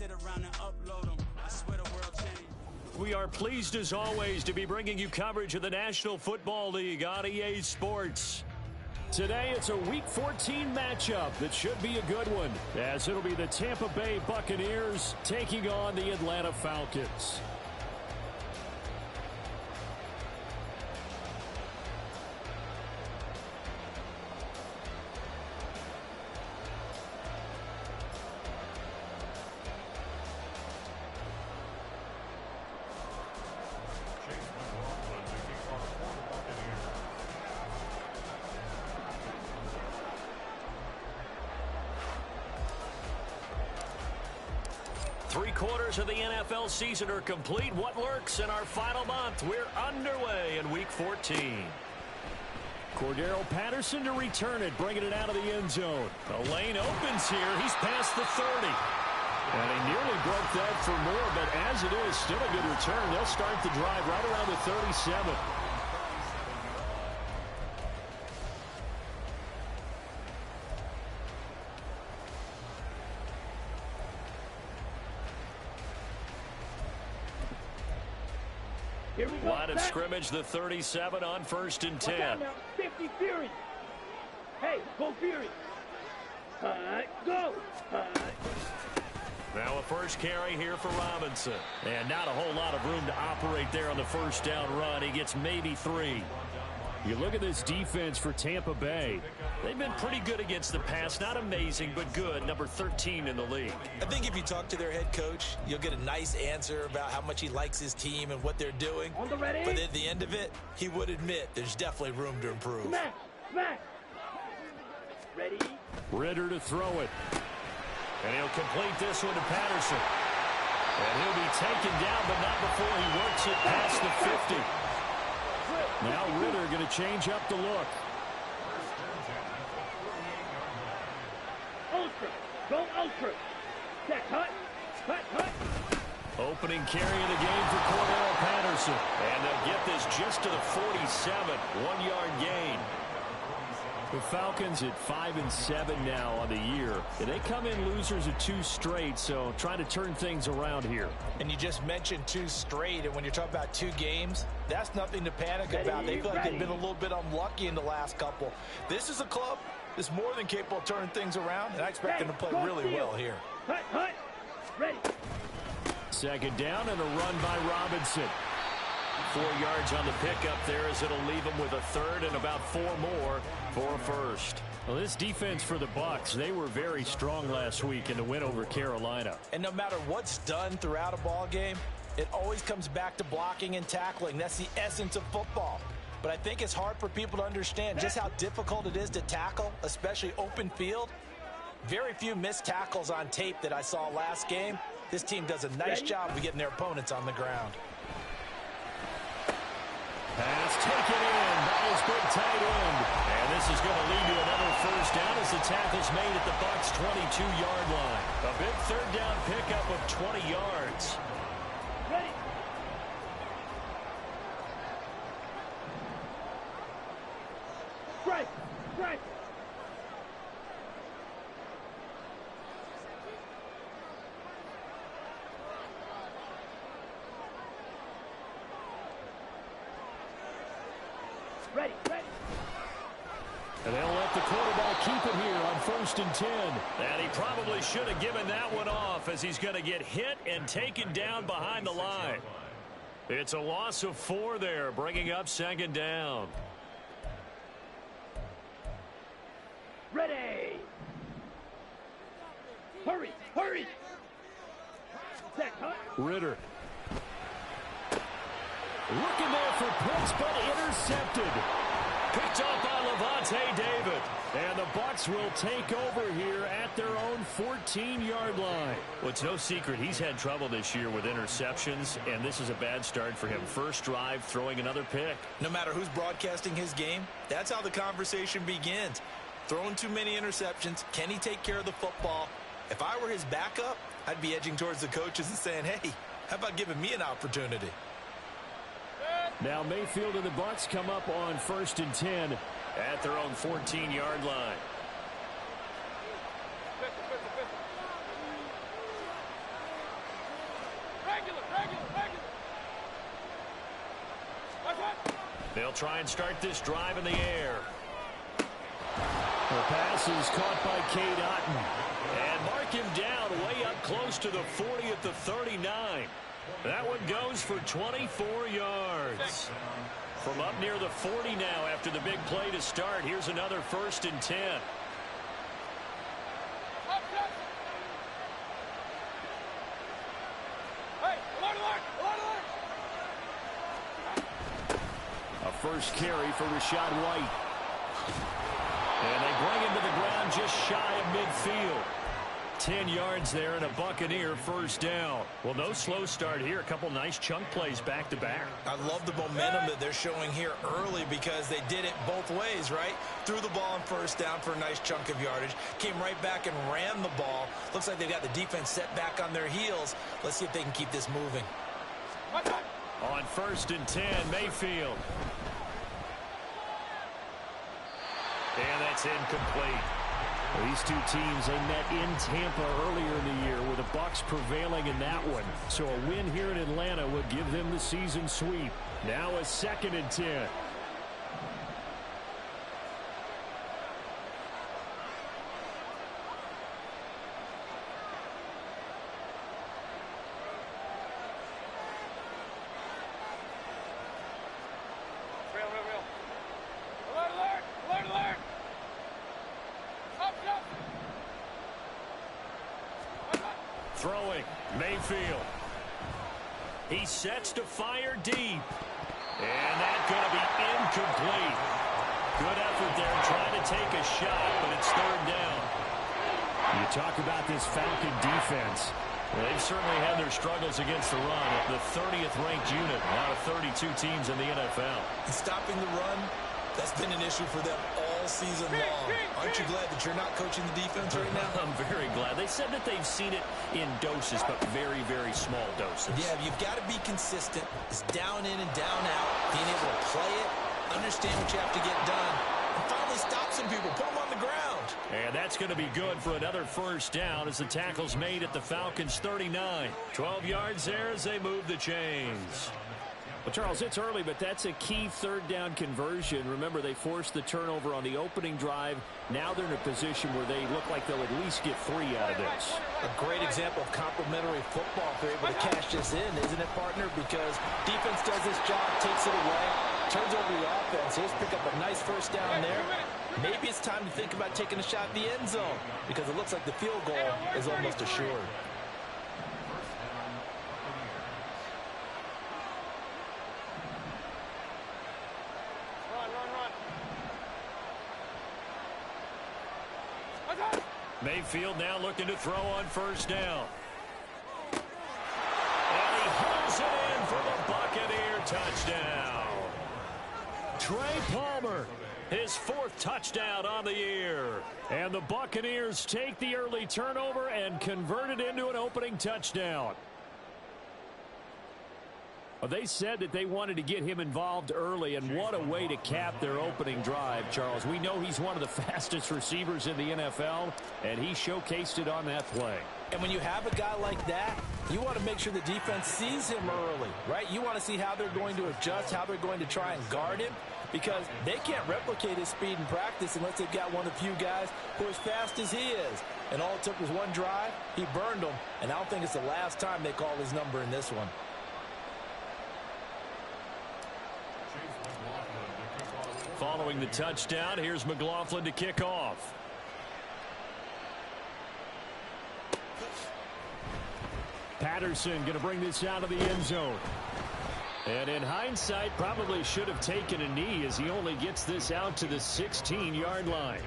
sit around and upload them. I swear the world changed. We are pleased as always to be bringing you coverage of the National Football League on EA Sports. Today it's a Week 14 matchup that should be a good one, as it'll be the Tampa Bay Buccaneers taking on the Atlanta Falcons. Three-quarters of the NFL season are complete. What lurks in our final month? We're underway in Week 14. Cordero Patterson to return it, bringing it out of the end zone. The lane opens here. He's past the 30. And he nearly broke that for more, but as it is, still a good return. They'll start the drive right around the 37. Line of scrimmage, the 37 on 1st and 10. 50 Fury. Hey, go Fury. Go. Now a first carry here for Robinson. And not a whole lot of room to operate there on the first down run. He gets maybe 3. You look at this defense for Tampa Bay. They've been pretty good against the pass. Not amazing, but good. Number 13 in the league. I think if you talk to their head coach, you'll get a nice answer about how much he likes his team and what they're doing. On the ready. But at the end of it, he would admit there's definitely room to improve. Smack. Ready. Ritter to throw it. And he'll complete this one to Patterson. And he'll be taken down, but not before he works it past the 50. Now Ritter going to change up the look. Ultra. Go Ultra. Check. Hut. Opening carry of the game for Cordero Patterson. And they'll get this just to the 47. 1-yard gain. The Falcons at 5-7 now on the year. They come in losers of 2 straight, so trying to turn things around here. And you just mentioned 2 straight, and when you're talking about 2 games, that's nothing to panic about. They feel like they've been a little bit unlucky in the last couple. This is a club that's more than capable of turning things around, and I expect them to play really well here. Hut. Ready. Second down and a run by Robinson. 4 yards on the pickup there, as it'll leave them with a third and about 4 more for a first. Well, this defense for the Bucs, they were very strong last week in the win over Carolina. And no matter what's done throughout a ball game, it always comes back to blocking and tackling. That's the essence of football. But I think it's hard for people to understand just how difficult it is to tackle, especially open field. Very few missed tackles on tape that I saw last game. This team does a nice job of getting their opponents on the ground. Pass taken in by his big tight end. And this is going to lead to another first down as the tackle's made at the Bucs' 22-yard line. A big third down pickup of 20 yards. Ready. Strike. Ready. And they'll let the quarterback keep it here on 1st and 10. And he probably should have given that one off, as he's going to get hit and taken down behind the line. It's a loss of 4 there, bringing up 2nd down. Ready. Hurry. Check. Hut. Ritter. Looking there for points, but intercepted. Picked off by Levante David. And the Bucs will take over here at their own 14-yard line. Well, it's no secret he's had trouble this year with interceptions, and this is a bad start for him. First drive, throwing another pick. No matter who's broadcasting his game, that's how the conversation begins. Throwing too many interceptions, can he take care of the football? If I were his backup, I'd be edging towards the coaches and saying, hey, how about giving me an opportunity? Now Mayfield and the Bucs come up on 1st and 10 at their own 14-yard line. They'll try and start this drive in the air. The pass is caught by Cade Otton. And mark him down way up close to the 40 at the 39. That one goes for 24 yards. From up near the 40 now after the big play to start. Here's another 1st and 10. A first carry for Rachaad White. And they bring him to the ground just shy of midfield. 10 yards there and a Buccaneer first down. Well, no slow start here. A couple nice chunk plays back to back. I love the momentum that they're showing here early because they did it both ways, right? Threw the ball on first down for a nice chunk of yardage. Came right back and ran the ball. Looks like they've got the defense set back on their heels. Let's see if they can keep this moving. On 1st and 10, Mayfield. And that's incomplete. These two teams, they met in Tampa earlier in the year with the Bucs prevailing in that one. So a win here in Atlanta would give them the season sweep. Now a 2nd and 10. Throwing, Mayfield. He sets to fire deep. And that's going to be incomplete. Good effort there trying to take a shot, but it's 3rd down. You talk about this Falcon defense. Well, they've certainly had their struggles against the run. The 30th ranked unit out of 32 teams in the NFL. And stopping the run, that's been an issue for them all season long. Aren't you glad that you're not coaching the defense right now? I'm very glad. They said that they've seen it in doses, but very, very small doses. Yeah, you've got to be consistent. It's down in and down out. Being able to play it, understand what you have to get done, and finally stop some people, put them on the ground. And that's going to be good for another first down as the tackle's made at the Falcons' 39. 12 yards there as they move the chains. Well, Charles, it's early, but that's a key 3rd down conversion. Remember, they forced the turnover on the opening drive. Now they're in a position where they look like they'll at least get 3 out of this. A great example of complementary football if they're able to cash this in, isn't it, partner? Because defense does this job, takes it away, turns over the offense. Here's pick up a nice first down there. Maybe it's time to think about taking a shot at the end zone because it looks like the field goal is almost assured. Mayfield now looking to throw on first down. And he hauls it in for the Buccaneer touchdown. Trey Palmer, his 4th touchdown on the year. And the Buccaneers take the early turnover and convert it into an opening touchdown. Well, they said that they wanted to get him involved early, and what a way to cap their opening drive, Charles. We know he's one of the fastest receivers in the NFL, and he showcased it on that play. And when you have a guy like that, you want to make sure the defense sees him early, right? You want to see how they're going to adjust, how they're going to try and guard him, because they can't replicate his speed in practice unless they've got one of the few guys who are as fast as he is. And all it took was one drive. He burned them, and I don't think it's the last time they call his number in this one. Following the touchdown, here's McLaughlin to kick off. Patterson going to bring this out of the end zone. And in hindsight, probably should have taken a knee as he only gets this out to the 16-yard line.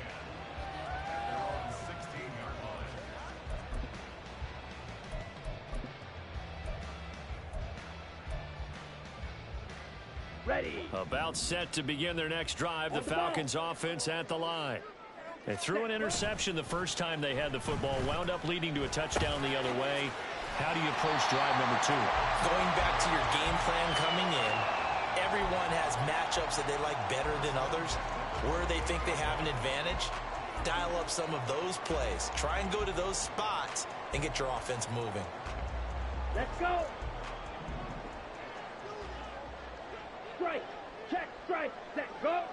Ready. About set to begin their next drive. The Falcons offense at the line. They threw an interception the first time they had the football. Wound up leading to a touchdown the other way. How do you approach drive number 2? Going back to your game plan coming in, everyone has matchups that they like better than others. Where they think they have an advantage, dial up some of those plays. Try and go to those spots and get your offense moving. Let's go. strike. Check, strike, set, go.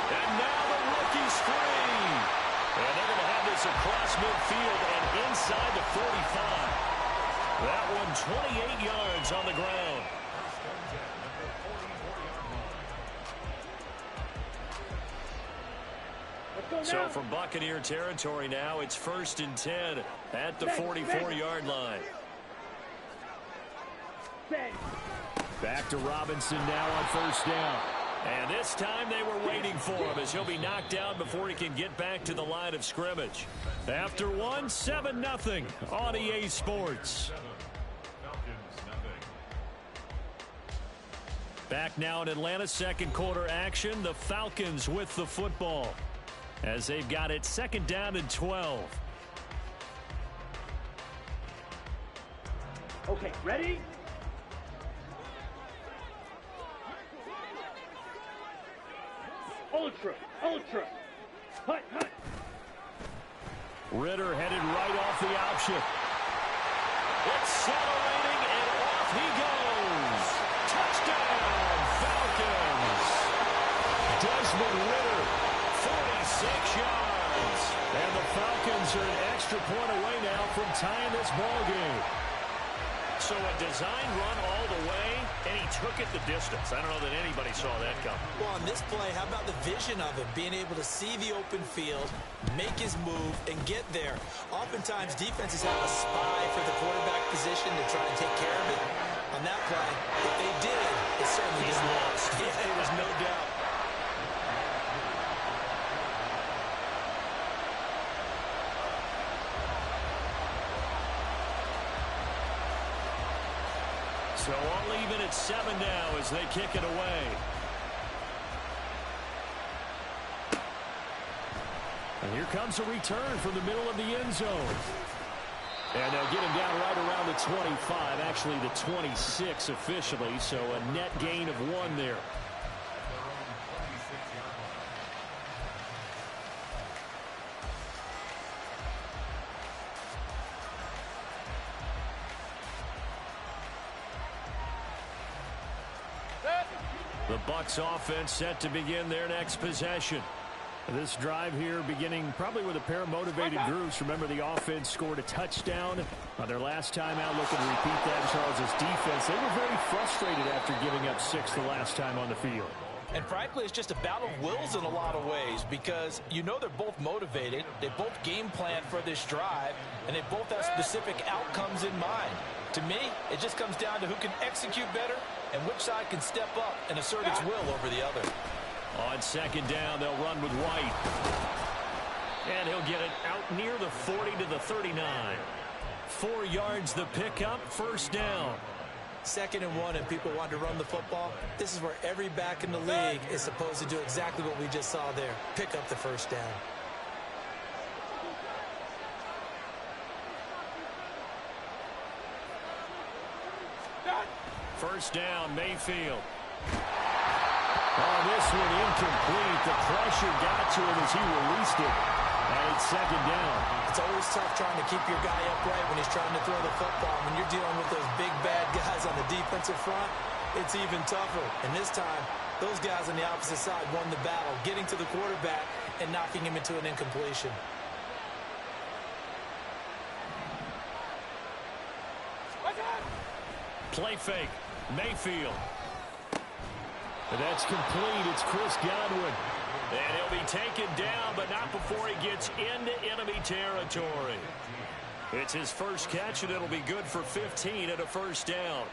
And now the rookie's free. And they're going to have this across midfield and inside the 45. That one 28 yards on the ground. So from Buccaneer territory now, it's 1st and 10 at the 44-yard line. Back to Robinson now on 1st down. And this time they were waiting for him as he'll be knocked down before he can get back to the line of scrimmage. After one, 7-0 on EA Sports. Back now in Atlanta, second quarter action. The Falcons with the football as they've got it 2nd down and 12. Okay, ready? Ultra. Hut. Ritter headed right off the option. Accelerating, and off he goes. Touchdown, Falcons. Desmond Ritter, 46 yards. And the Falcons are an extra point away now from tying this ball game. So a design run all the way, and he took it the distance. I don't know that anybody saw that coming. Well, on this play, how about the vision of him? Being able to see the open field, make his move, and get there. Oftentimes, defenses have a spy for the quarterback position to try to take care of it. On that play, if they did, it certainly He's didn't. lost. Yeah, there was no doubt. So all even at 7 now as they kick it away. And here comes a return from the middle of the end zone. And they'll get him down right around the 25, actually the 26 officially, so a net gain of 1 there. The Bucs offense set to begin their next possession. This drive here beginning probably with a pair of motivated groups. Remember, the offense scored a touchdown on their last time out. Looking to repeat that. Charles' defense, they were very frustrated after giving up 6 the last time on the field. And frankly, it's just a battle of wills in a lot of ways because you know they're both motivated. They both game plan for this drive, and they both have specific outcomes in mind. To me, it just comes down to who can execute better and which side can step up and assert its will over the other. On 2nd down, they'll run with White. And he'll get it out near the 40 to the 39. 4 yards the pickup, 1st down. 2nd and 1, and people want to run the football. This is where every back in the league is supposed to do exactly what we just saw there. Pick up the 1st down. First down, Mayfield. Oh, this one incomplete. The pressure got to him as he released it. And it's 2nd down. It's always tough trying to keep your guy upright when he's trying to throw the football. When you're dealing with those big, bad guys on the defensive front, it's even tougher. And this time, those guys on the opposite side won the battle, getting to the quarterback and knocking him into an incompletion. Play fake. Mayfield. And that's complete. It's Chris Godwin. And he'll be taken down, but not before he gets into enemy territory. It's his first catch, and it'll be good for 15 and a 1st down.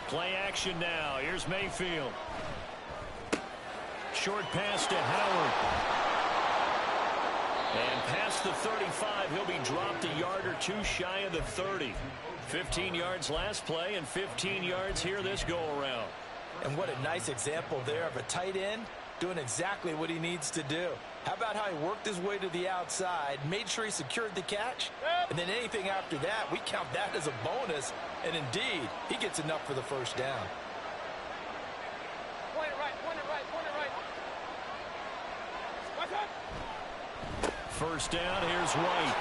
Play action now. Here's Mayfield. Short pass to Howard. And past the 35, he'll be dropped a yard or 2 shy of the 30. 15 yards last play and 15 yards here this go-around. And what a nice example there of a tight end doing exactly what he needs to do. How about how he worked his way to the outside, made sure he secured the catch, and then anything after that, we count that as a bonus, and indeed, he gets enough for the first down. Point it right, point it right, point it right. Watch out. First down, here's White.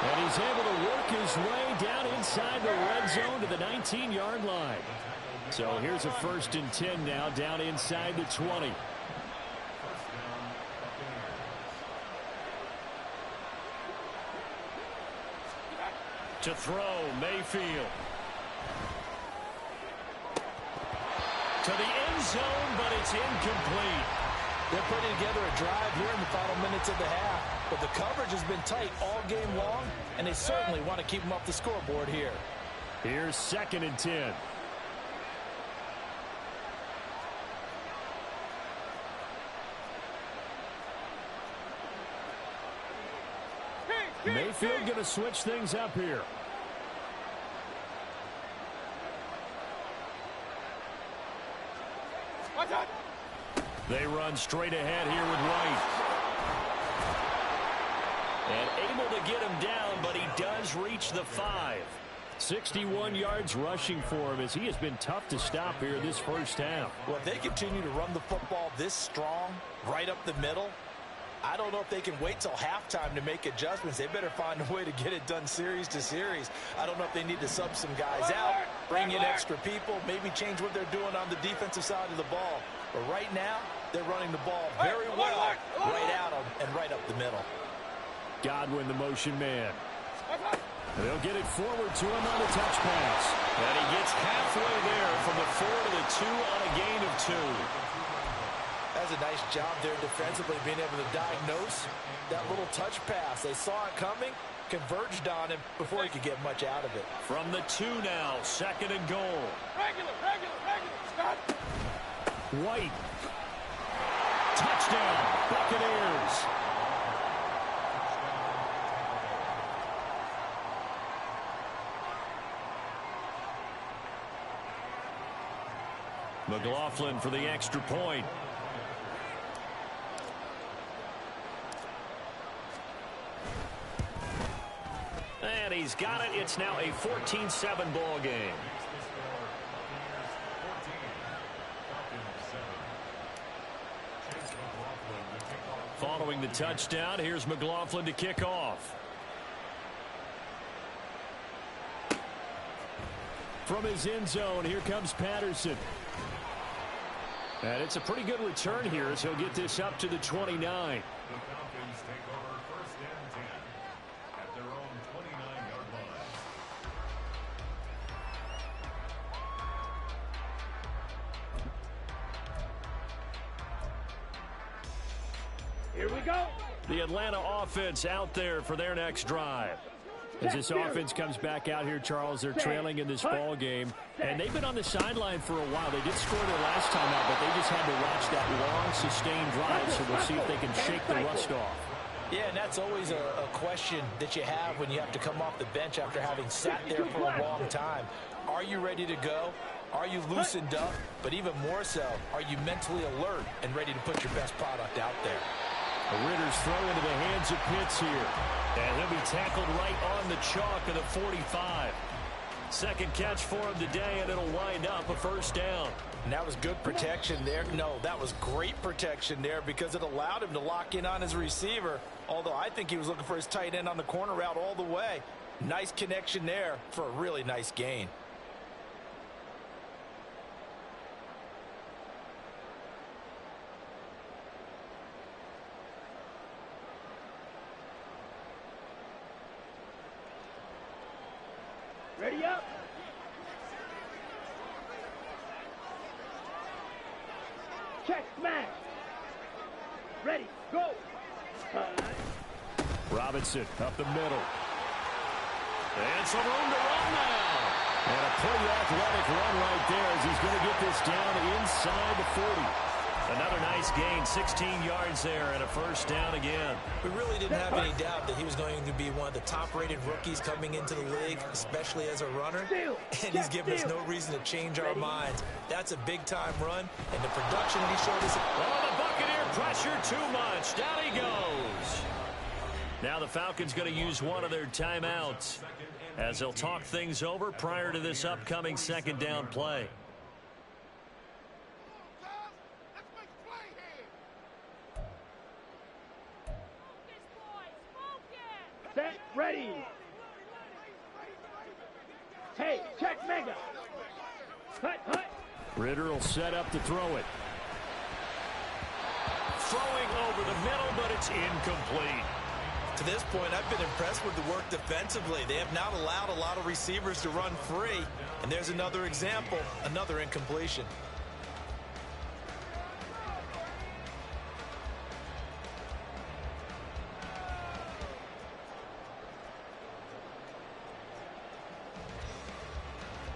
And he's able to work his way down inside the red zone to the 19-yard line. So here's a 1st and 10 now, down inside the 20. To throw, Mayfield. To the end zone, but it's incomplete. They're putting together a drive here in the final minutes of the half, but the coverage has been tight all game long, and they certainly want to keep them off the scoreboard here. Here's 2nd and 10. Mayfield going to switch things up here. Watch out. They run straight ahead here with White. And able to get him down, but he does reach the 5. 61 yards rushing for him as he has been tough to stop here this first half. Well, if they continue to run the football this strong, right up the middle, I don't know if they can wait till halftime to make adjustments. They better find a way to get it done series to series. I don't know if they need to sub some guys out, bring in extra people, maybe change what they're doing on the defensive side of the ball. But right now, they're running the ball very well right at them and right up the middle. Godwin, the motion man. They'll get it forward to him on the touch pass. And he gets halfway there from the 4 to the 2 on a gain of 2. That's a nice job there defensively, being able to diagnose that little touch pass. They saw it coming, converged on him before he could get much out of it. From the 2 now, 2nd and goal. Regular. Stop. White. Touchdown, Buccaneers. McLaughlin for the extra point. And he's got it. It's now a 14-7 ball game. Following the touchdown, here's McLaughlin to kick off. From his end zone, here comes Patterson. And it's a pretty good return here as he'll get this up to the 29. The Falcons take over 1st and 10 at their own 29-yard line. Here we go. The Atlanta offense out there for their next drive. As this offense comes back out here, Charles, they're trailing in this ball game, and they've been on the sideline for a while. They did score their last time out, but they just had to watch that long, sustained drive, so we'll see if they can shake the rust off. Yeah, and that's always a question that you have when you have to come off the bench after having sat there for a long time. Are you ready to go? Are you loosened up? But even more so, are you mentally alert and ready to put your best product out there? The Ritter's throw into the hands of Pitts here. And he'll be tackled right on the chalk of the 45. Second catch for him today, and it'll wind up a first down. And that was good protection there. No, that was great protection there because it allowed him to lock in on his receiver, although I think he was looking for his tight end on the corner route all the way. Nice connection there for a really nice gain. Ready up. Check, smash. Ready, go. Robinson up the middle. And some room to run now. And a pretty athletic run right there as he's going to get this down inside the 40. Another nice gain, 16 yards there and a first down again. We really didn't have any doubt that he was going to be one of the top-rated rookies coming into the league, especially as a runner. And he's given us no reason to change our minds. That's a big-time run, and the production that he showed us. Oh, the Buccaneer pressure too much. Down he goes. Now the Falcons going to use one of their timeouts as they'll talk things over prior to this upcoming second down play. Set, ready. Hey, check mega. Hut, hut. Ritter will set up to throw it. Throwing over the middle, but it's incomplete. To this point, I've been impressed with the work defensively. They have not allowed a lot of receivers to run free. And there's another example, another incompletion.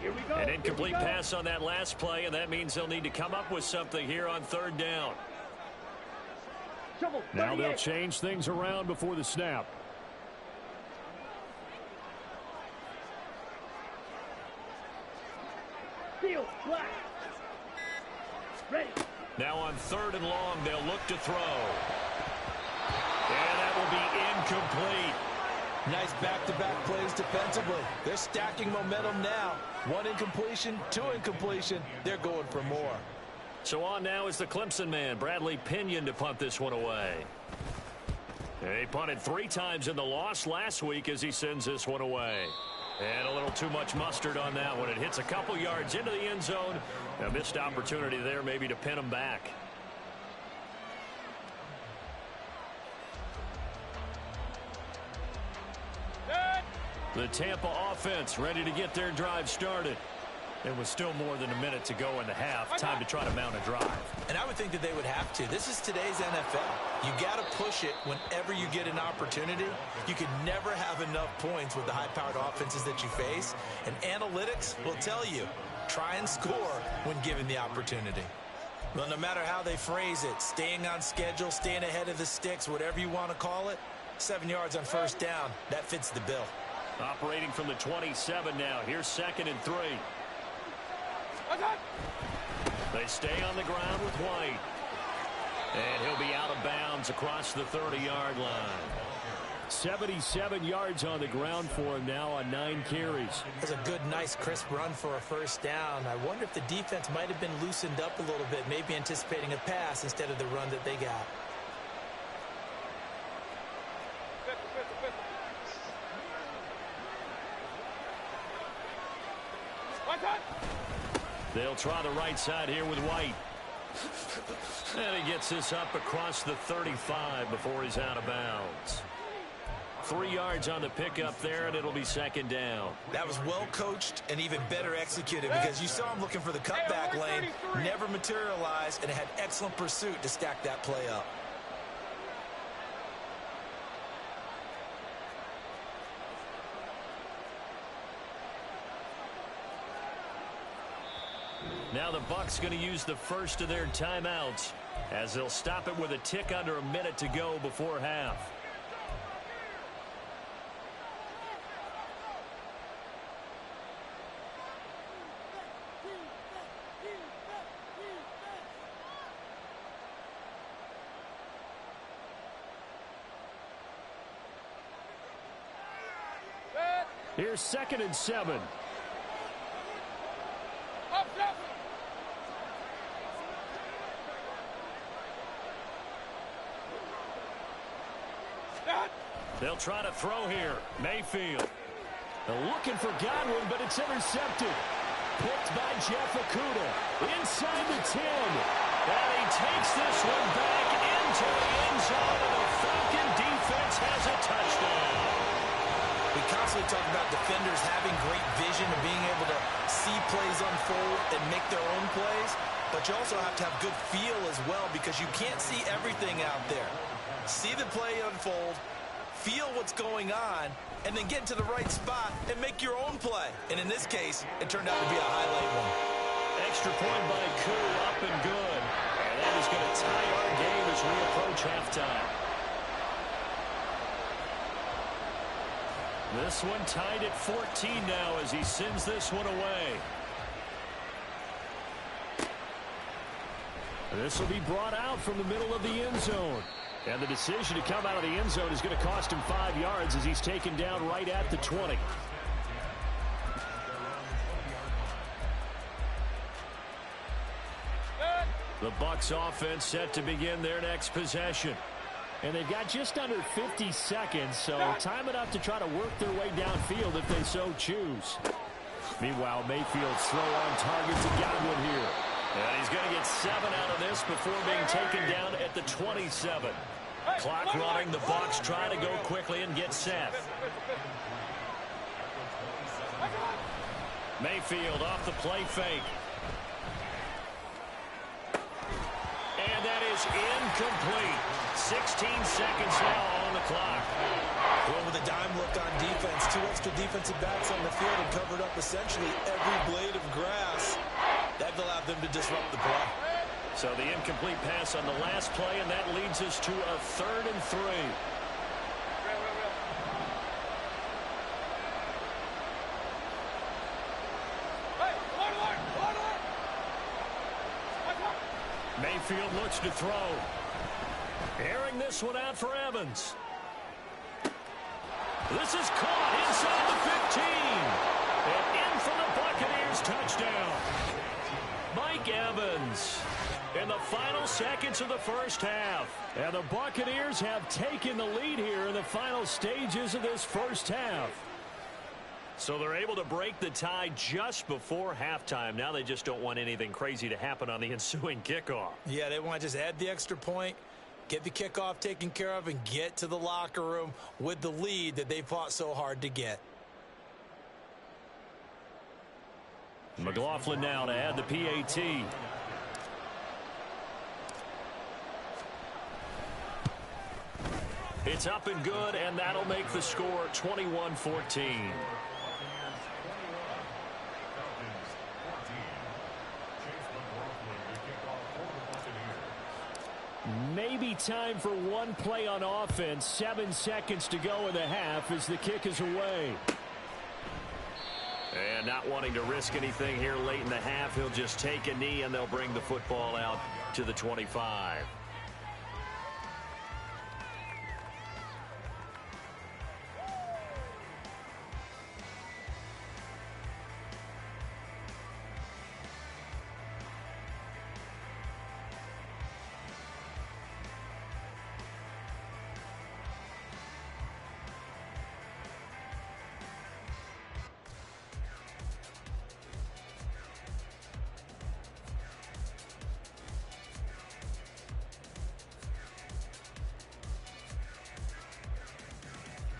Here we go. An incomplete pass on that last play, and that means they'll need to come up with something here on third down. Now they'll change things around before the snap. Field, black. Ready. Now on third and long, they'll look to throw. And that will be incomplete. Nice back-to-back plays defensively. They're stacking momentum now. One incompletion, two incompletion. They're going for more. So on now is the Clemson man, Bradley Pinion, to punt this one away. He punted 3 times in the loss last week as he sends this one away. And a little too much mustard on that one. It hits a couple yards into the end zone. A missed opportunity there maybe to pin him back. The Tampa offense ready to get their drive started. There was still more than a minute to go in the half. Time to try to mount a drive. And I would think that they would have to. This is today's NFL. You got to push it whenever you get an opportunity. You can never have enough points with the high-powered offenses that you face. And analytics will tell you, try and score when given the opportunity. Well, no matter how they phrase it, staying on schedule, staying ahead of the sticks, whatever you want to call it, 7 yards on first down, that fits the bill. Operating from the 27 now. Here's 2nd and 3. They stay on the ground with White. And he'll be out of bounds across the 30-yard line. 77 yards on the ground for him now on 9 carries. That's a good, nice, crisp run for a first down. I wonder if the defense might have been loosened up a little bit, maybe anticipating a pass instead of the run that they got. They'll try the right side here with White. And he gets this up across the 35 before he's out of bounds. 3 yards on the pickup there, and it'll be 2nd down. That was well coached and even better executed because you saw him looking for the cutback lane, never materialized, and had excellent pursuit to stack that play up. Now the Bucs going to use the first of their timeouts as they'll stop it with a tick under a minute to go before half. Here's 2nd and 7. They'll try to throw here. Mayfield. They're looking for Godwin, but it's intercepted. Picked by Jeff Okudah. Inside the 10. And he takes this one back into the end zone, and the Falcon defense has a touchdown. We constantly talk about defenders having great vision and being able to see plays unfold and make their own plays. But you also have to have good feel as well because you can't see everything out there. See the play unfold, feel what's going on, and then get to the right spot and make your own play. And in this case, it turned out to be a highlight one. Extra point by Koo, up and good. And is going to tie our game as we approach halftime. This one tied at 14 now as he sends this one away. This will be brought out from the middle of the end zone. And the decision to come out of the end zone is going to cost him 5 yards as he's taken down right at the 20. The Bucs offense set to begin their next possession. And they've got just under 50 seconds, so time enough to try to work their way downfield if they so choose. Meanwhile, Mayfield's throw on target to Godwin here. And he's going to get 7 out of this before being taken down at the 27. Clock running. The Bucs try to go quickly and get set. Mayfield off the play fake. And that is incomplete. 16 seconds now on the clock. Well, with a dime look on defense, 2 extra defensive backs on the field and covered up essentially every blade of grass. That allowed them to disrupt the play. So the incomplete pass on the last play, and that leads us to a 3rd and 3. Mayfield looks to throw. Airing this one out for Evans. This is caught inside the 15. And in for the Buccaneers touchdown. Mike Evans in the final seconds of the first half. And the Buccaneers have taken the lead here in the final stages of this first half. So they're able to break the tie just before halftime. Now they just don't want anything crazy to happen on the ensuing kickoff. Yeah, they want to just add the extra point, get the kickoff taken care of, and get to the locker room with the lead that they fought so hard to get. McLaughlin now to add the PAT. It's up and good, and that'll make the score 21-14. Maybe time for one play on offense. 7 seconds to go in the half as the kick is away. And not wanting to risk anything here late in the half, he'll just take a knee and they'll bring the football out to the 25.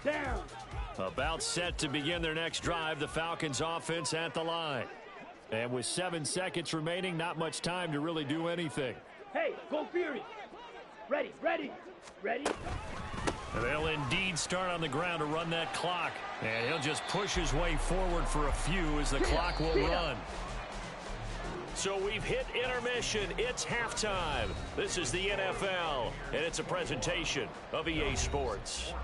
Down. About set to begin their next drive, the Falcons offense at the line. And with 7 seconds remaining, not much time to really do anything. Hey, go Fury. Ready, ready, ready. They'll indeed start on the ground to run that clock. And he'll just push his way forward for a few as the clock will run. So we've hit intermission. It's halftime. This is the NFL, and it's a presentation of EA Sports.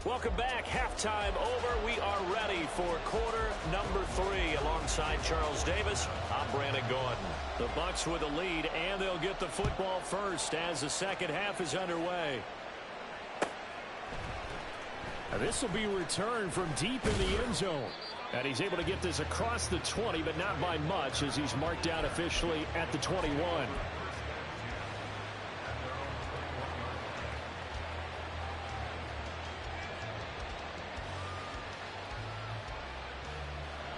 Welcome back. Halftime over. We are ready for quarter number 3. Alongside Charles Davis, I'm Brandon Gordon. The Bucs with the lead, and they'll get the football first as the second half is underway. Now this will be returned from deep in the end zone. And he's able to get this across the 20, but not by much as he's marked out officially at the 21.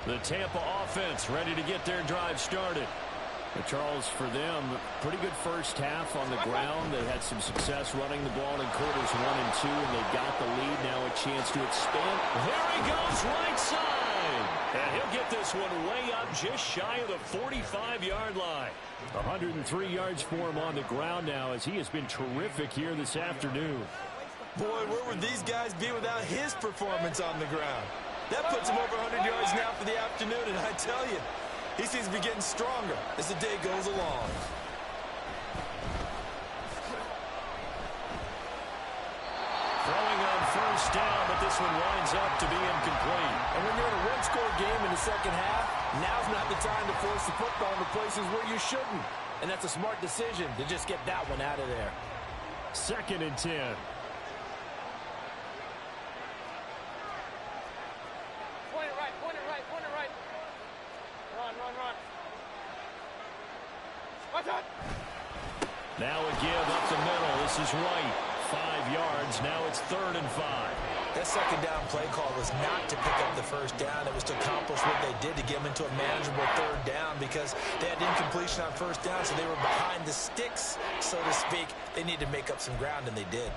The Tampa offense ready to get their drive started. But Charles, for them, pretty good first half on the ground. They had some success running the ball in quarters 1 and 2, and they got the lead. Now a chance to expand. There he goes, right side. And he'll get this one way up just shy of the 45-yard line. 103 yards for him on the ground now as he has been terrific here this afternoon. Boy, where would these guys be without his performance on the ground? That puts him over 100 yards now for the afternoon, and I tell you, he seems to be getting stronger as the day goes along. Throwing on first down, but this one winds up to be incomplete. And when you're in a one-score game in the second half, now's not the time to force the football into places where you shouldn't. And that's a smart decision to just get that one out of there. 2nd and 10. Point it right, point it right, point it right. Run, run, run. Watch out! Now a give up the middle. This is White. 5 yards. Now it's 3rd and 5. That second down play call was not to pick up the first down. It was to accomplish what they did to get them into a manageable 3rd down because they had incompletion on first down, so they were behind the sticks, so to speak. They needed to make up some ground, and they did.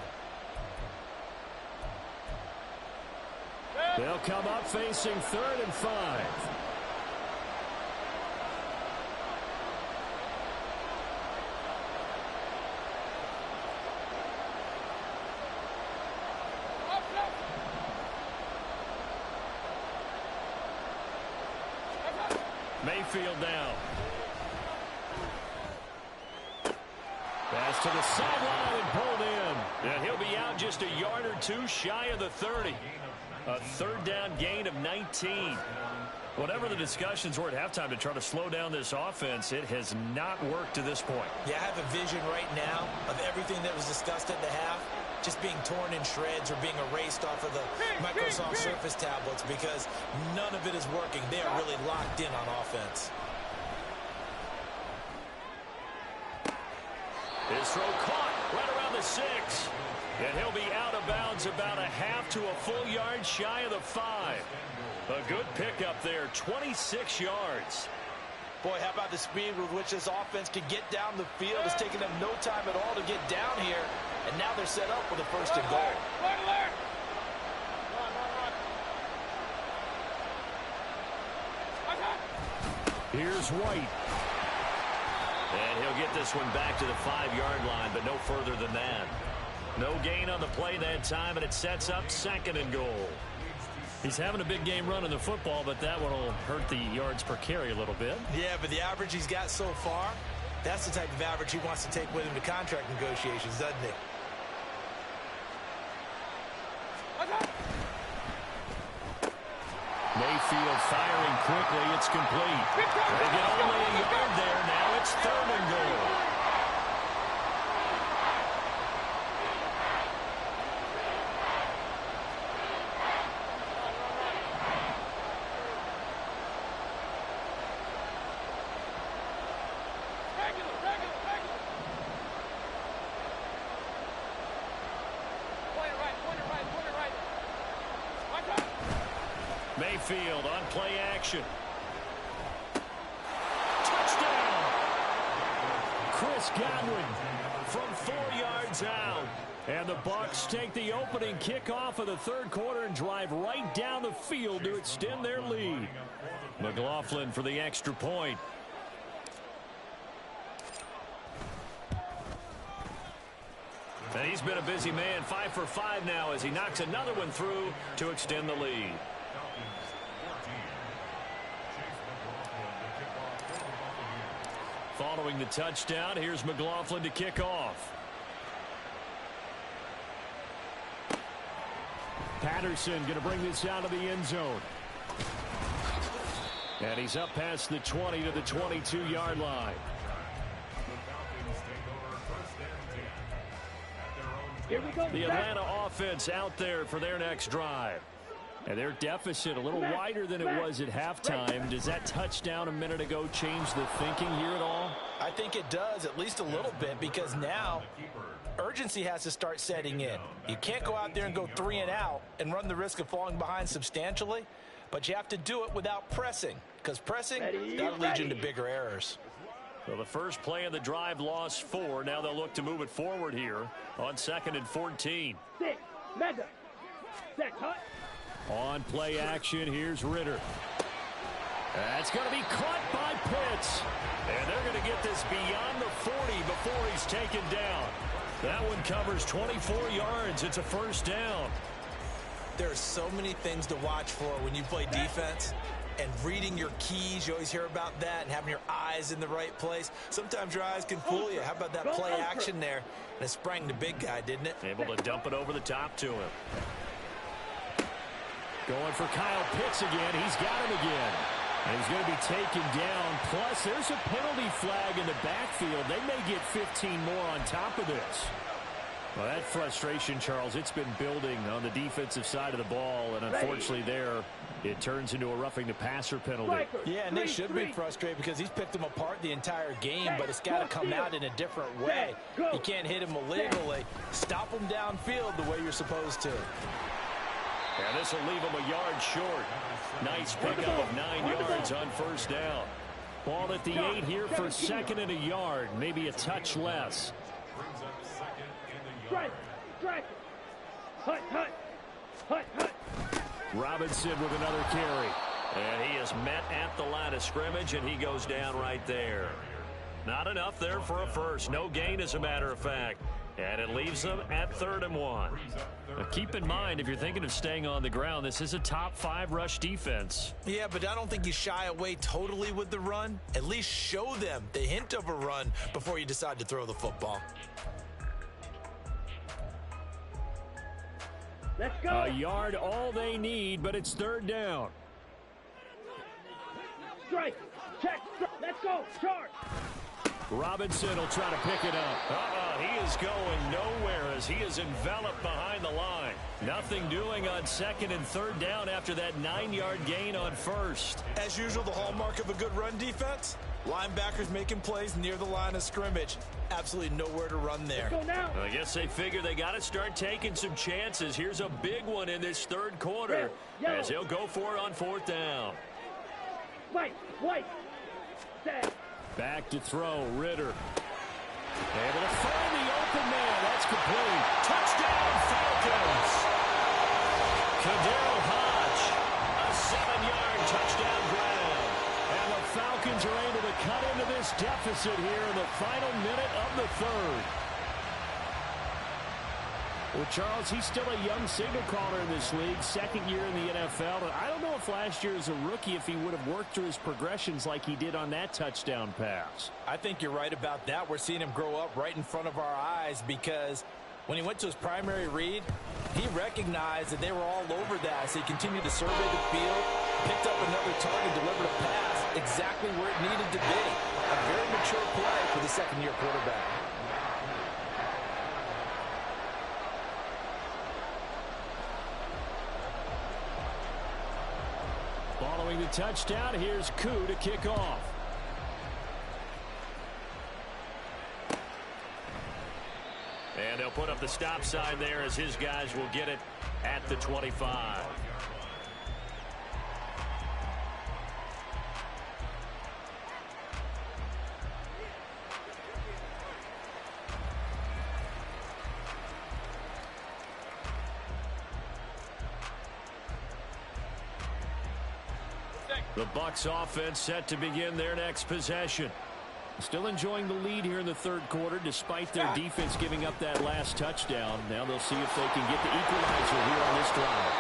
They'll come up facing 3rd and 5. Mayfield down. Pass to the sideline and pulled in. And he'll be out just a yard or two shy of the 30. A 3rd down gain of 19. Whatever the discussions were at halftime to try to slow down this offense, it has not worked to this point. Yeah, I have a vision right now of everything that was discussed at the half just being torn in shreds or being erased off of the Microsoft Surface tablets because none of it is working. They are really locked in on offense. His throw caught right around the 6. And he'll be out of bounds about a half to a full yard shy of the 5. A good pickup there, 26 yards. Boy, how about the speed with which this offense can get down the field? It's taken them no time at all to get down here. And now they're set up with a 1st and goal. Run, alert! Run, run, run. Watch out! Here's White. And he'll get this one back to the 5-yard line, but no further than that. No gain on the play that time, and it sets up 2nd and goal. He's having a big game running the football, but that one will hurt the yards per carry a little bit. Yeah, but the average he's got so far, that's the type of average he wants to take with him to contract negotiations, doesn't he? Mayfield firing quickly. It's complete. They get only a yard there. Now it's 3rd and goal. Mayfield on play action. Touchdown! Chris Godwin from 4 yards out. And the Bucs take the opening kickoff of the 3rd quarter and drive right down the field to extend their lead. McLaughlin for the extra point. And he's been a busy man, 5 for 5 now as he knocks another one through to extend the lead. Following the touchdown, here's McLaughlin to kick off. Patterson going to bring this out of the end zone. And he's up past the 20 to the 22-yard line. Here we go. The Atlanta offense out there for their next drive. And their deficit a little wider than it was at halftime. Does that touchdown a minute ago change the thinking here at all? I think it does, at least a little bit, because now urgency has to start setting in. You can't go out there and go 3 and out and run the risk of falling behind substantially, but you have to do it without pressing, because pressing, that'll lead you into bigger errors. Well, the first play of the drive lost 4. Now they'll look to move it forward here on 2nd and 14. 6, Mega. Set, cut. On play action, here's Ritter. That's going to be caught by Pitts. And they're going to get this beyond the 40 before he's taken down. That one covers 24 yards. It's a first down. There are so many things to watch for when you play defense. And reading your keys, you always hear about that, and having your eyes in the right place. Sometimes your eyes can fool you. How about that play action there? And it sprang the big guy, didn't it? Able to dump it over the top to him. Going for Kyle Pitts again. He's got him again. And he's going to be taken down. Plus, there's a penalty flag in the backfield. They may get 15 more on top of this. Well, that frustration, Charles, it's been building on the defensive side of the ball. And unfortunately there, it turns into a roughing the passer penalty. Yeah, and they should be frustrated because he's picked them apart the entire game, but it's got to come out in a different way. You can't hit him illegally. Stop him downfield the way you're supposed to. And this will leave him a yard short. Nice pickup of 9 yards on first down. Ball at the 8 here for second and a yard, maybe a touch less. Brings up second in the Strike! yard. Strike! Hut! Hut! Hut! Hut! Robinson with another carry. And he is met at the line of scrimmage, and he goes down right there. Not enough there for a first. No gain, as a matter of fact. And it leaves them at 3rd and 1. Now keep in mind, if you're thinking of staying on the ground, this is a top 5 rush defense. Yeah, but I don't think you shy away totally with the run. At least show them the hint of a run before you decide to throw the football. Let's go! A yard all they need, but it's 3rd down. Strike! Check! Let's go! Charge! Robinson will try to pick it up. He is going nowhere as he is enveloped behind the line. Nothing doing on 2nd and 3rd down after that 9-yard gain on 1st. As usual, the hallmark of a good run defense, linebackers making plays near the line of scrimmage. Absolutely nowhere to run there. Go now! I guess they figure they got to start taking some chances. Here's a big one in this 3rd quarter as he'll go for it on 4th down. White! Stand! Back to throw, Ritter. Able to find the open man. That's complete. Touchdown, Falcons. Kadarius Hodge, a 7-yard touchdown grab. And the Falcons are able to cut into this deficit here in the final minute of the 3rd. Well, Charles, he's still a young signal caller in this league, 2nd year in the NFL. And I don't know if last year as a rookie, if he would have worked through his progressions like he did on that touchdown pass. I think you're right about that. We're seeing him grow up right in front of our eyes because when he went to his primary read, he recognized that they were all over that. So he continued to survey the field, picked up another target, delivered a pass exactly where it needed to be. A very mature play for the 2nd-year quarterback. Following the touchdown, here's Koo to kick off. And they'll put up the stop sign there as his guys will get it at the 25. The Bucs offense set to begin their next possession. Still enjoying the lead here in the 3rd quarter despite their defense giving up that last touchdown. Now they'll see if they can get the equalizer here on this drive.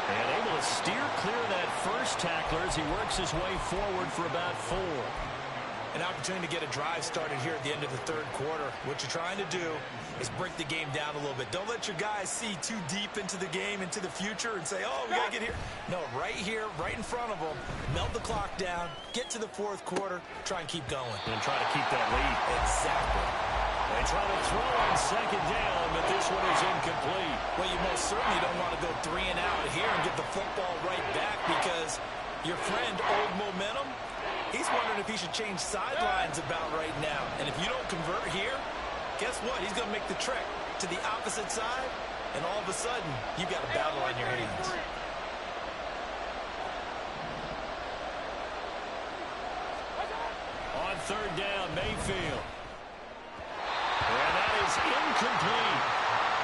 And able to steer clear of that first tackler as he works his way forward for about 4. An opportunity to get a drive started here at the end of the 3rd quarter. What you're trying to do is break the game down a little bit. Don't let your guys see too deep into the game, into the future, and say, oh, we got to get here. No, right here, right in front of them, melt the clock down, get to the 4th quarter, try and keep going. And try to keep that lead. Exactly. They try to throw on 2nd down, but this one is incomplete. Well, you most certainly don't want to go 3 and out here and get the football right back because your friend, Old Momentum, he's wondering if he should change sidelines about right now. And if you don't convert here, guess what? He's going to make the trek to the opposite side, and all of a sudden, you've got a battle on your hands. On 3rd down, Mayfield. And that is incomplete.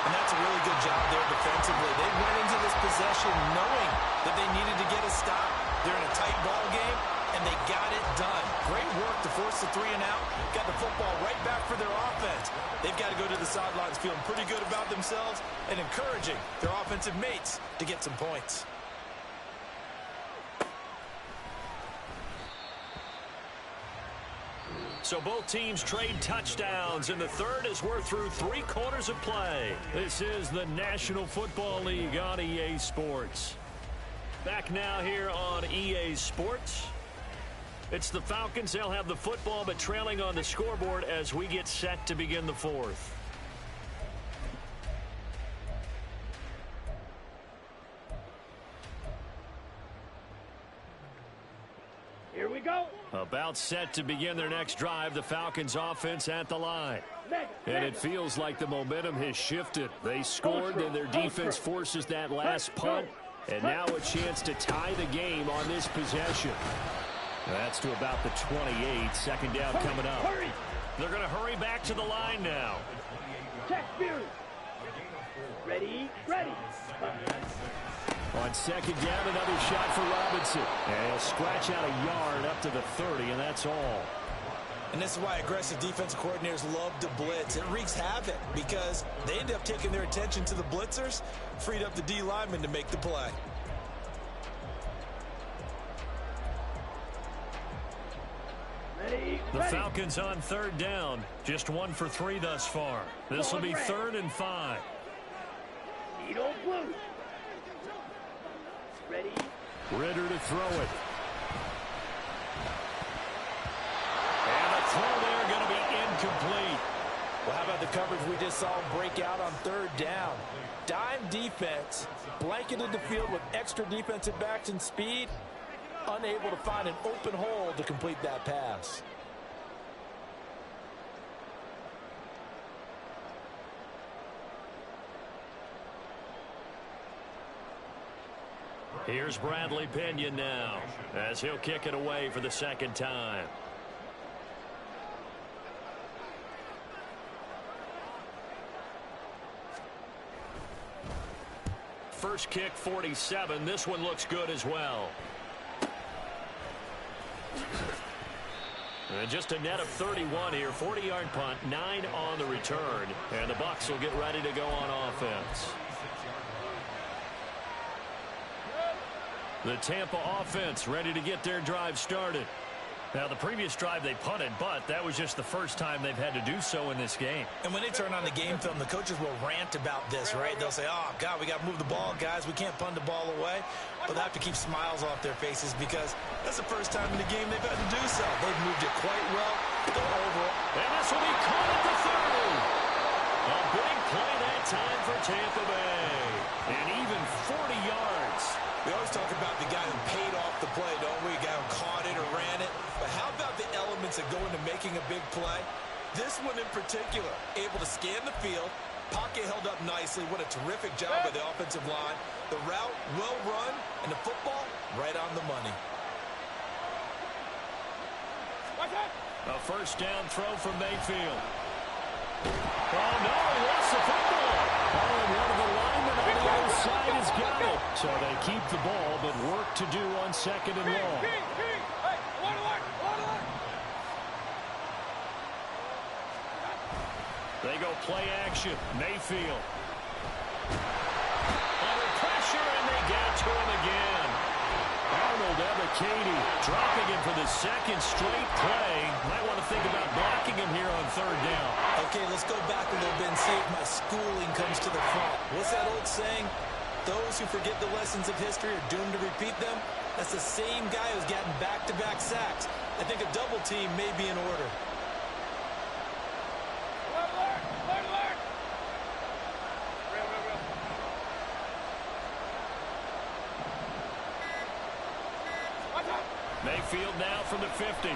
And that's a really good job there defensively. They went into this possession knowing that they needed to get a stop. They're in a tight ball game. and they got it done. Great work to force the 3 and out. Got the football right back for their offense. They've got to go to the sidelines feeling pretty good about themselves and encouraging their offensive mates to get some points. So both teams trade touchdowns in the third as we're through 3 quarters of play. This is the National Football League on EA Sports. Back now here on EA Sports. It's the Falcons. They'll have the football, but trailing on the scoreboard as we get set to begin the fourth. Here we go. About set to begin their next drive, the Falcons offense at the line. And it feels like the momentum has shifted. They scored, and their defense forces that last punt. And now a chance to tie the game on this possession. That's to about the 28. Second down coming up. They're going to hurry back to the line now. Check, Fury. Ready, ready. On second down, another shot for Robinson. And he'll scratch out a yard up to the 30, and that's all. And this is why aggressive defensive coordinators love to blitz. It wreaks havoc because they end up taking their attention to the blitzers, freed up the D lineman to make the play. The Falcons on third down. Just 1 for 3 thus far. This will be 3rd and 5. Needle blue. Ready. Ritter to throw it. And the throw there going to be incomplete. Well, how about the coverage we just saw break out on third down? Dime defense, blanketed the field with extra defensive backs and speed, unable to find an open hole to complete that pass. Here's Bradley Pinion now as he'll kick it away for the second time. First kick, 47. This one looks good as well. And just a net of 31 here. 40-yard punt, 9 on the return. And the Bucs will get ready to go on offense. The Tampa offense ready to get their drive started. Now, the previous drive they punted, but that was just the first time they've had to do so in this game. And when they turn on the game film, the coaches will rant about this, right? They'll say, oh, God, we got to move the ball, guys. We can't punt the ball away. But they have to keep smiles off their faces because that's the first time in the game they've had to do so. They've moved it quite well. They're over it. And this will be caught at the 30. A big play that time for Tampa Bay. And even 40 yards. We always talk about the guy who paid off the play, don't we? The guy who caught it or ran it. But how about the elements that go into making a big play? This one in particular, able to scan the field, pocket held up nicely. What a terrific job by the offensive line. The route well run, and the football right on the money. A first down throw from Mayfield. Oh, no, he lost the football. Oh, and one of the linemen on the other side has got it. So they keep the ball, but work to do on second and long. They go play action. Mayfield. Under pressure, and they get to him again. Arnold Ebiketie dropping him for the second straight play. Might want to think about blocking him here on third down. Okay, let's go back a little bit and see if my schooling comes to the front. What's that old saying? Those who forget the lessons of history are doomed to repeat them. That's the same guy who's gotten back-to-back sacks. I think a double team may be in order. Mayfield now from the 50.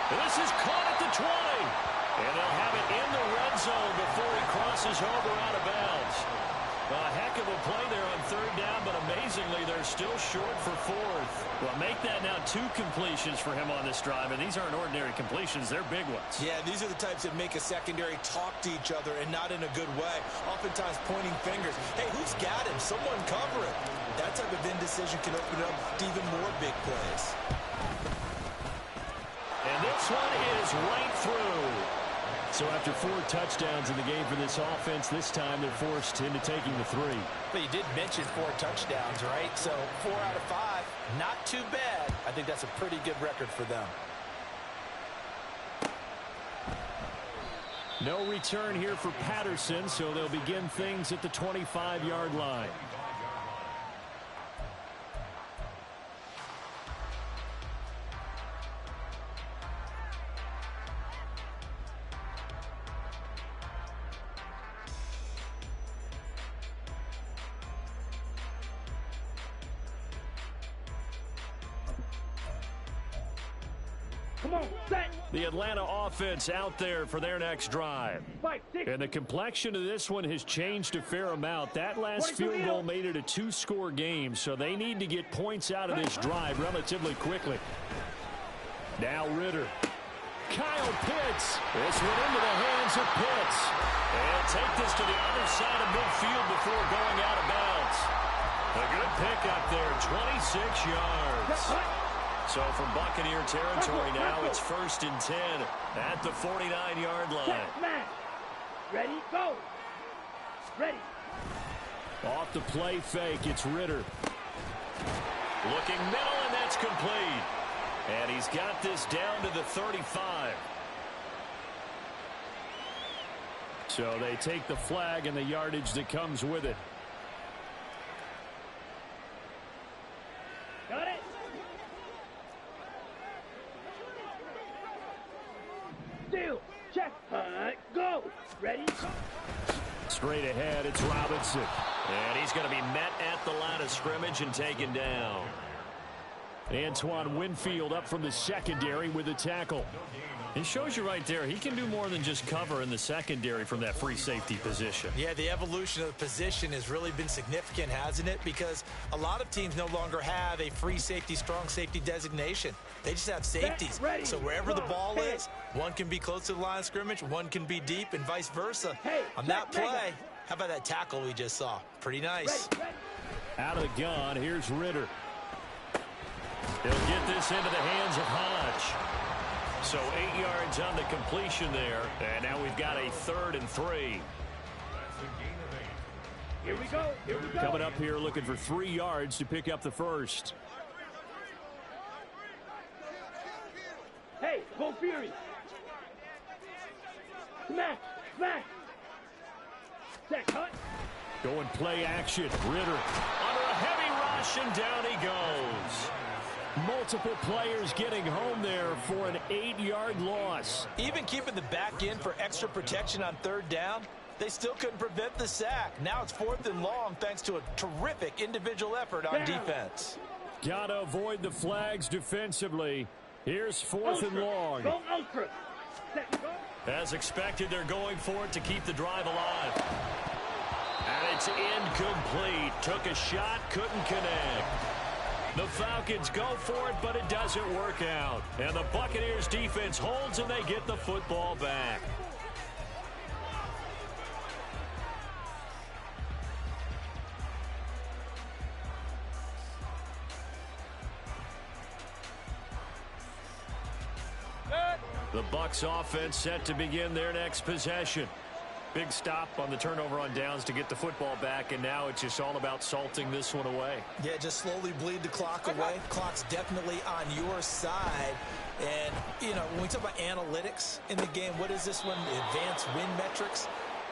This is caught at the 20. And they'll have it in the red zone before he crosses over out of bounds. A heck of a play there on third down, but amazingly, they're still short for fourth. Well, make that now 2 completions for him on this drive, and these aren't ordinary completions. They're big ones. Yeah, these are the types that make a secondary talk to each other and not in a good way. Oftentimes pointing fingers. Hey, who's got him? Someone cover it. That type of indecision can open up to even more big plays. And this one is right through. So after 4 touchdowns in the game for this offense, this time they're forced into taking the 3. But you did mention 4 touchdowns, right? So 4 out of 5, not too bad. I think that's a pretty good record for them. No return here for Patterson, so they'll begin things at the 25-yard line. The Atlanta offense out there for their next drive. And the complexion of this one has changed a fair amount. That last field goal made it a 2-score game, so they need to get points out of this drive relatively quickly. Now Ritter. Kyle Pitts. This one into the hands of Pitts. They'll take this to the other side of midfield before going out of bounds. A good pick up there, 26 yards. So from Buccaneer territory now, it's 1st and 10 at the 49-yard line. Ready, go. Ready. Off the play fake, it's Ritter. Looking middle, and that's complete. And he's got this down to the 35. So they take the flag and the yardage that comes with it. Got it. Steal. Check. Go. Ready. Straight ahead, it's Robinson. And he's going to be met at the line of scrimmage and taken down. Antoine Winfield up from the secondary with a tackle. It shows you right there, he can do more than just cover in the secondary from that free safety position. Yeah, the evolution of the position has really been significant, hasn't it? Because a lot of teams no longer have a free safety, strong safety designation. They just have safeties. So wherever the ball is, one can be close to the line of scrimmage, one can be deep, and vice versa. On that play, how about that tackle we just saw? Pretty nice. Out of the gun, here's Ritter. He'll get this into the hands of Hodge. So 8 yards on the completion there. And now we've got a 3rd and 3. Here we go. Here we go. Coming up here looking for 3 yards to pick up the first. Hey, go Fury. Smash. Smash. Set cut. Going play action. Ritter under a heavy rush, and down he goes. Multiple players getting home there for an 8-yard loss. Even keeping the back end for extra protection on 3rd down, they still couldn't prevent the sack. Now it's 4th and long thanks to a terrific individual effort on defense. Got to avoid the flags defensively. Here's 4th and long. Go ultra. As expected, they're going for it to keep the drive alive. And it's incomplete. Took a shot, couldn't connect. The Falcons go for it, but it doesn't work out. And the Buccaneers defense holds, and they get the football back. The Bucs offense set to begin their next possession. Big stop on the turnover on downs to get the football back, and now it's just all about salting this one away. Yeah, just slowly bleed the clock away. Clock's definitely on your side. And, you know, when we talk about analytics in the game, what is this one? Advanced win metrics?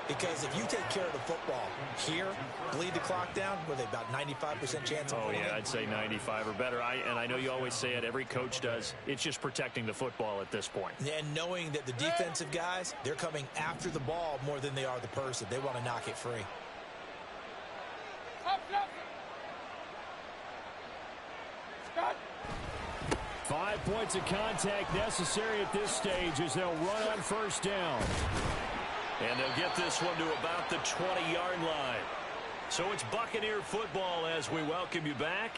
Because if you take care of the football here, bleed the clock down, with about 95% chance of winning. Oh, yeah, I'd say 95 or better. And I know you always say it, every coach does. It's just protecting the football at this point. And knowing that the defensive guys, they're coming after the ball more than they are the person. They want to knock it free. Up. 5 points of contact necessary at this stage as they'll run on 1st down. And they'll get this one to about the 20-yard line. So it's Buccaneer football as we welcome you back.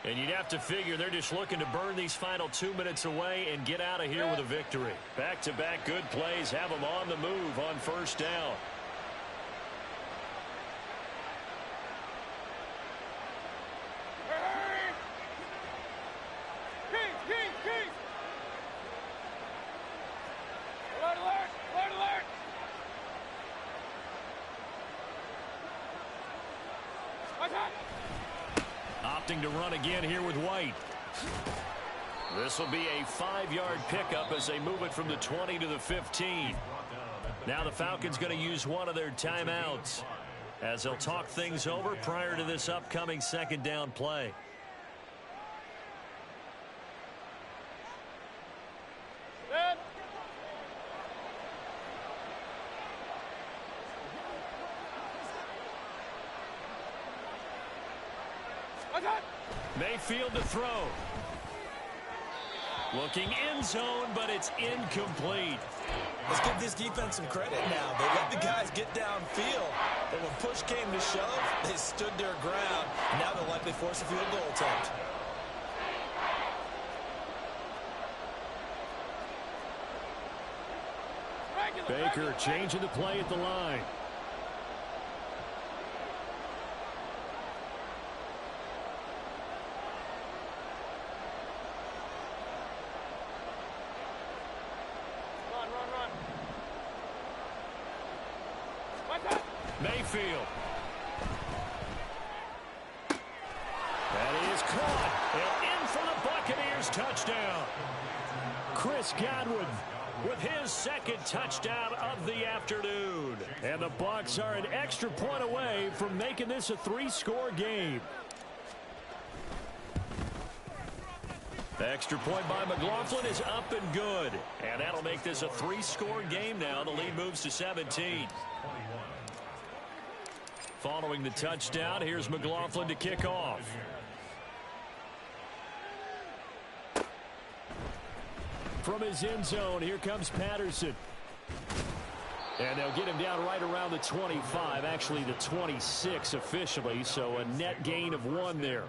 And you'd have to figure they're just looking to burn these final 2 minutes away and get out of here with a victory. Back-to-back good plays have them on the move on first down. Opting to run again here with White. This will be a 5-yard pickup as they move it from the 20 to the 15. Now the Falcons going to use one of their timeouts as they'll talk things over prior to this upcoming second down play. Mayfield to throw. Looking end zone, but it's incomplete. Let's give this defense some credit now. They let the guys get downfield, but when push came to shove, they stood their ground, and now they'll likely force a field goal attempt. Baker changing the play at the line. Mayfield. That is caught. And in for the Buccaneers touchdown. Chris Godwin with his second touchdown of the afternoon. And the Bucs are an extra point away from making this a 3-score game. The extra point by McLaughlin is up and good. And that'll make this a 3-score game now. The lead moves to 17. Following the touchdown, here's McLaughlin to kick off. From his end zone, here comes Patterson. And they'll get him down right around the 25, actually the 26 officially, so a net gain of 1 there.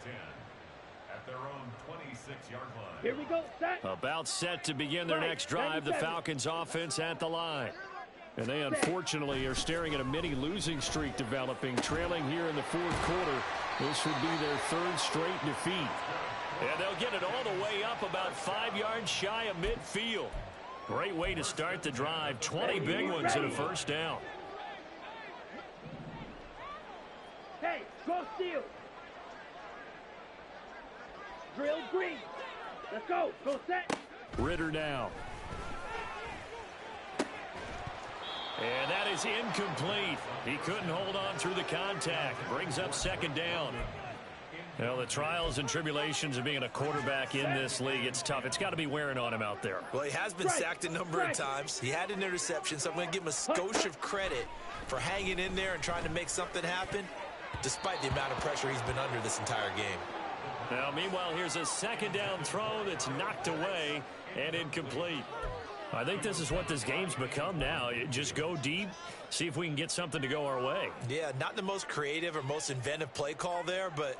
At their own 26-yard line. Here we go, set. About set to begin their next drive, the Falcons offense at the line. And they unfortunately are staring at a mini losing streak developing, trailing here in the 4th quarter. This would be their 3rd straight defeat. And they'll get it all the way up about 5 yards shy of midfield. Great way to start the drive. 20 big ones and a first down. Hey, go steal. Drill green. Let's go. Go set. Ritter now. And that is incomplete. He couldn't hold on through the contact. Brings up second down. Well, the trials and tribulations of being a quarterback in this league, it's tough. It's got to be wearing on him out there. Well, he has been sacked a number of times. He had an interception, so I'm going to give him a skosh of credit for hanging in there and trying to make something happen, despite the amount of pressure he's been under this entire game. Now, meanwhile, here's a second down throw that's knocked away and incomplete. I think this is what this game's become now. Just go deep, see if we can get something to go our way. Yeah, not the most creative or most inventive play call there, but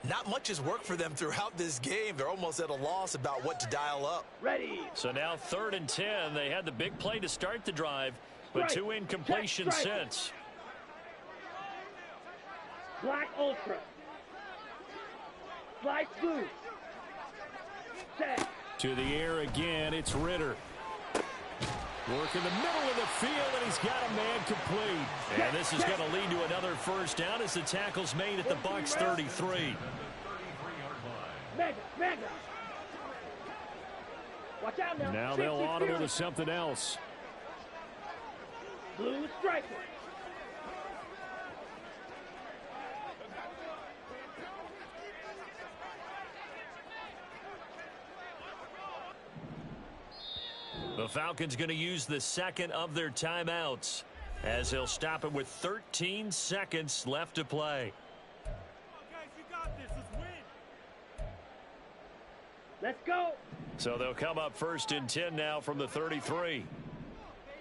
not much has worked for them throughout this game. They're almost at a loss about what to dial up. Ready. So now 3rd and 10. They had the big play to start the drive, but 2 incompletions since. Black Ultra. Slice blue. Set. To the air again, it's Ritter. Work in the middle of the field, and he's got a man complete. And this is going to lead to another first down as the tackle's made at the Bucs 33. Mega. Watch out now. Now they'll audible to something else. Blue striker. The Falcons going to use the second of their timeouts as they'll stop it with 13 seconds left to play. Guys, you got this. Let's win. Let's go. So they'll come up 1st and 10 now from the 33.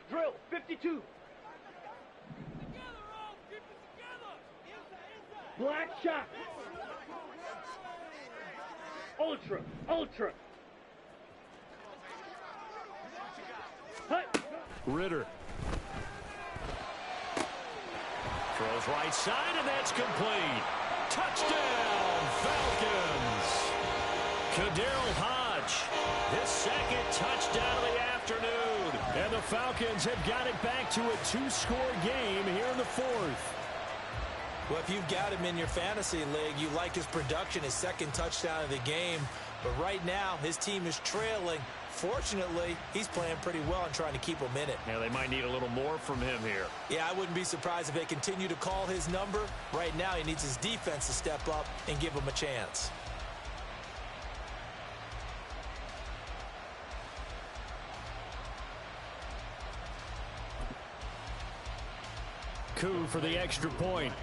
Drill 52. Black shot. Ultra. Ultra. Hut. Ritter. Throws right side, and that's complete. Touchdown, Falcons. Kaderl Hodge, his second touchdown of the afternoon. And the Falcons have got it back to a 2-score game here in the fourth. Well, if you've got him in your fantasy league, you like his production, his second touchdown of the game. But right now, his team is trailing. Fortunately, he's playing pretty well and trying to keep him in it. Yeah, they might need a little more from him here. Yeah, I wouldn't be surprised if they continue to call his number. Right now, he needs his defense to step up and give him a chance. Coup for the extra point.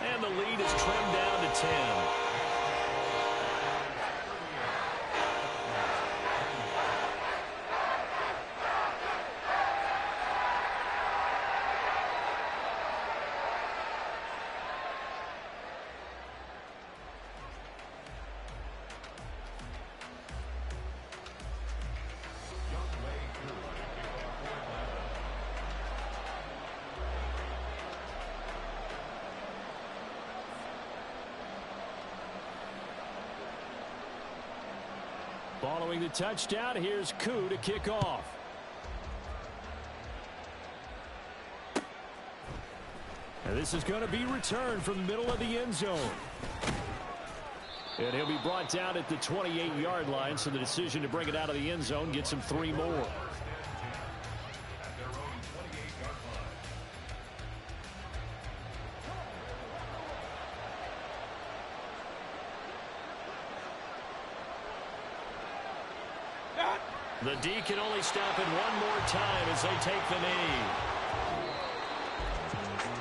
And the lead is trimmed down to 10. Following the touchdown, here's Coup to kick off. And this is going to be returned from the middle of the end zone. And he'll be brought down at the 28-yard line, so the decision to bring it out of the end zone gets him 3 more. The D can only stop it one more time as they take the knee.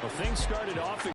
Well, things started off